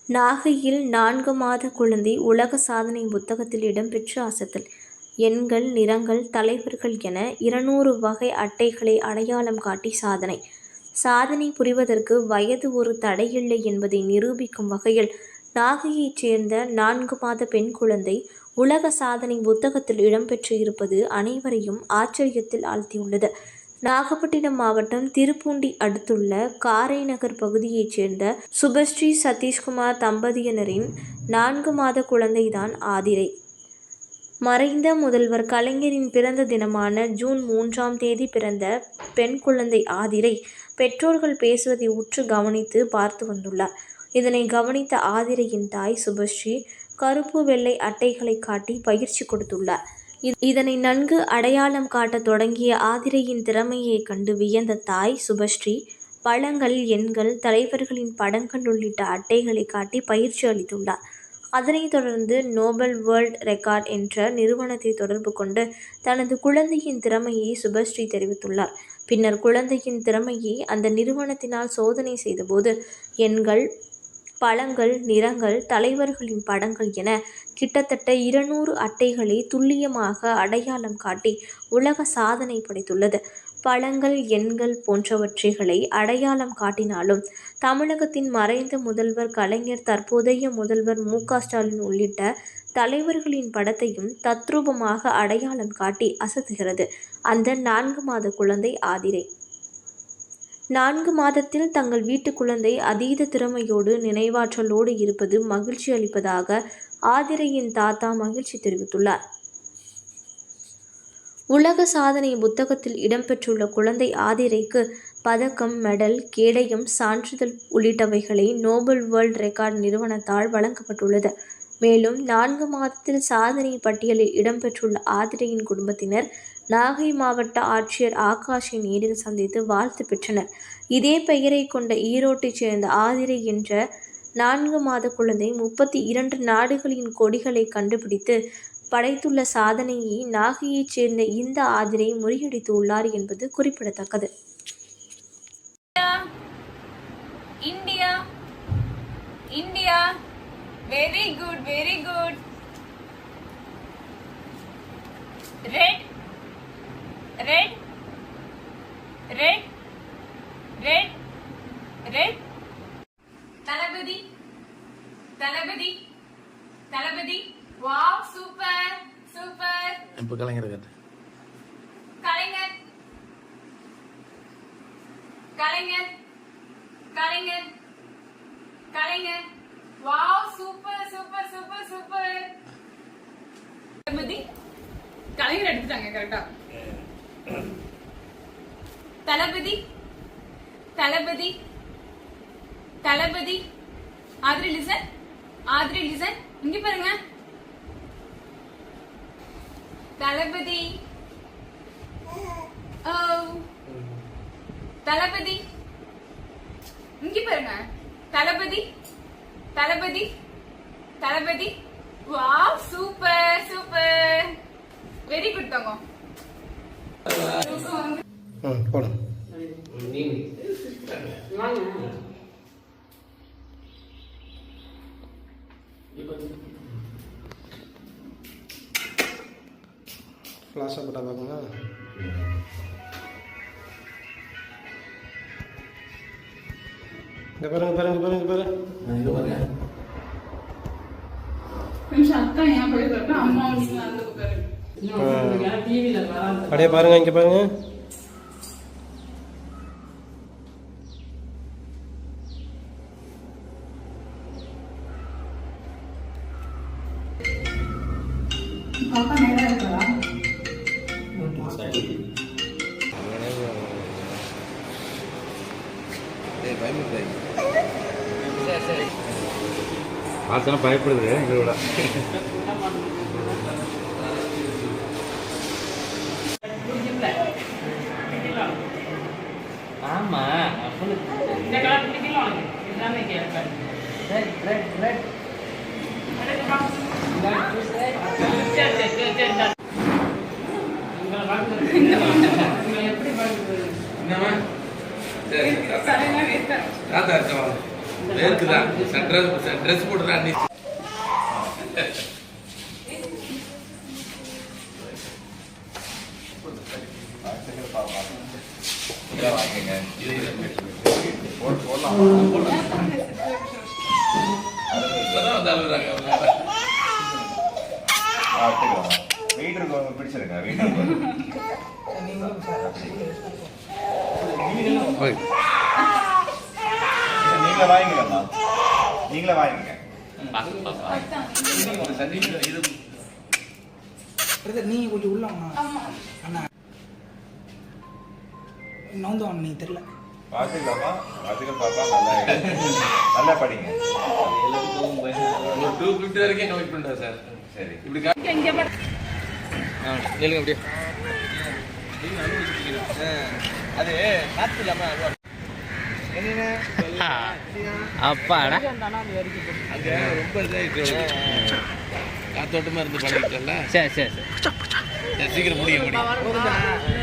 நாகையில் 4 மாத குழந்தை உலக சாதனை புத்தகத்தில் இடம்பெற்று அசத்தல். எண்கள், நிறங்கள், தலைவர்கள் என 200 வகை அட்டைகளை அடையாளம் காட்டி சாதனை. சாதனை புரிவதற்கு வயது ஒரு தடையில்லை என்பதை நிரூபிக்கும் வகையில் நாகையைச் சேர்ந்த 4 மாத பெண் குழந்தை உலக சாதனை புத்தகத்தில் இடம்பெற்று இருப்பது அனைவரையும் ஆச்சரியத்தில் ஆழ்த்தியுள்ளது. நாகப்பட்டினம் மாவட்டம் திருப்பூண்டி அடுத்துள்ள காரைநகர் பகுதியைச் சேர்ந்த சுபஸ்ரீ சதீஷ்குமார் தம்பதியினரின் 4 மாத குழந்தைதான் ஆதிரை. மறைந்த முதல்வர் கலைஞரின் பிறந்த தினமான ஜூன் 3ஆம் தேதி பிறந்த பெண் குழந்தை ஆதிரை பெற்றோர்கள் பேசுவதை உற்று கவனித்து பார்த்து வந்துள்ளார். இதனை கவனித்த ஆதிரையின் தாய் சுபஸ்ரீ கருப்பு வெள்ளை அட்டைகளை காட்டி பயிற்சி கொடுத்துள்ளார். இதனை நன்கு அடையாளம் காட்ட தொடங்கிய ஆதிரையின் திறமையை கண்டு வியந்த தாய் சுபஸ்ரீ பழங்கள், எண்கள், தலைவர்களின் படங்கள் உள்ளிட்ட அட்டைகளை காட்டி பயிற்சி அளித்துள்ளார். அதனைத் தொடர்ந்து நோபல் வேர்ல்ட் ரெக்கார்ட் என்ற நிறுவனத்தை தொடர்பு கொண்டு தனது குழந்தையின் திறமையை சுபஸ்ரீ தெரிவித்துள்ளார். பின்னர் குழந்தையின் திறமையை அந்த நிறுவனத்தினால் சோதனை செய்தபோது எண்கள், பழங்கள், நிறங்கள், தலைவர்களின் படங்கள் என கிட்டத்தட்ட 200 அட்டைகளை துல்லியமாக அடையாளம் காட்டி உலக சாதனை படைத்துள்ளது. பழங்கள், எண்கள் போன்றவற்றைகளை அடையாளம் காட்டினாலும் தமிழகத்தின் மறைந்த முதல்வர் கலைஞர், தற்போதைய முதல்வர் மு.க.ஸ்டாலின் உள்ளிட்ட தலைவர்களின் படத்தையும் தத்ரூபமாக அடையாளம் காட்டி அசத்துகிறது அந்த 4 மாத குழந்தை ஆதிரை. 4 மாதத்தில் தங்கள் வீட்டு குழந்தை அதீத திறமையோடு, நினைவாற்றலோடு இருப்பது மகிழ்ச்சி அளிப்பதாக ஆதிரையின் தாத்தா மகிழ்ச்சி தெரிவித்துள்ளார். உலக சாதனை புத்தகத்தில் இடம்பெற்றுள்ள குழந்தை ஆதிரைக்கு பதக்கம், மெடல், கேடயம், சான்றிதழ் உள்ளிட்டவைகளை நோபல் வேர்ல்ட் ரெக்கார்ட் நிறுவனத்தால் வழங்கப்பட்டுள்ளது. மேலும் 4 மாதத்தில் சாதனை பட்டியலில் இடம்பெற்றுள்ள ஆதிரையின் குடும்பத்தினர் நாகை மாவட்ட ஆட்சியர் ஆகாஷை நேரில் சந்தித்து வாழ்த்து பெற்றனர். இதே பெயரை கொண்ட ஈரோட்டைச் சேர்ந்த ஆதிரை என்ற 4 மாத குழந்தை 32 நாடுகளின் கொடிகளை கண்டுபிடித்து படைத்துள்ள சாதனையை நாகையைச் சேர்ந்த இந்த ஆதிரை முறியடித்து உள்ளார் என்பது குறிப்பிடத்தக்கது. India India very good very good. Red red red red red. Thalapathi Thalapathi Thalapathi. Wow, super super. இப்ப Kalaignar Kalaignar Kalaignar Kalaignar Kalaignar. Wow, super super super super. Thalapathi Kalaignar எடுத்துட்டாங்க கரெக்டா. தளபதி தளபதி தளபதி. ஆதிரி லிசன், ஆதிரி லிசன். இங்க பாருங்க. தளபதி. ஓ தளபதி. இங்க பாருங்க. Thalapathi Thalapathi Thalapathi. Wow, super super. Very good தங்கம். போலாம். ஃப்ளாஷா போட்டா பார்க்கணுமா? இங்க பாருங்க பாருங்க பாருங்க பாருங்க. இங்க பாருங்க. அப்படியே பாருங்க, இங்க பாருங்க. பார்த்தா பயப்படுது எங்களோட. ஆமா எப்படி வேர்க்குதான் ட்ரெஸ் போட்டுறா நீ பிடிச்சிருங்க நீங்களே வாங்கிக்கலாமா நீங்களே வாங்கிங்க நீங்க கொஞ்சம் உள்ள அண்ணா நவுந்து வாங்க நீங்க தெரியல பார்த்துக்கலாமா பார்த்துக்க பாப்பா நல்லா நல்லா படிங்க 250 வரைக்கும் கமிட் பண்றேன் சார் சரி இப்படி நில்லுங்க அப்படியே அது காற்று இல்லாமல் அப்பாடா அங்க ரொம்ப இதாயிட்டு காத்தோட்டமா இருந்து பழகிட்டல சரி சரி சீக்கிரம் முடிய முடியும்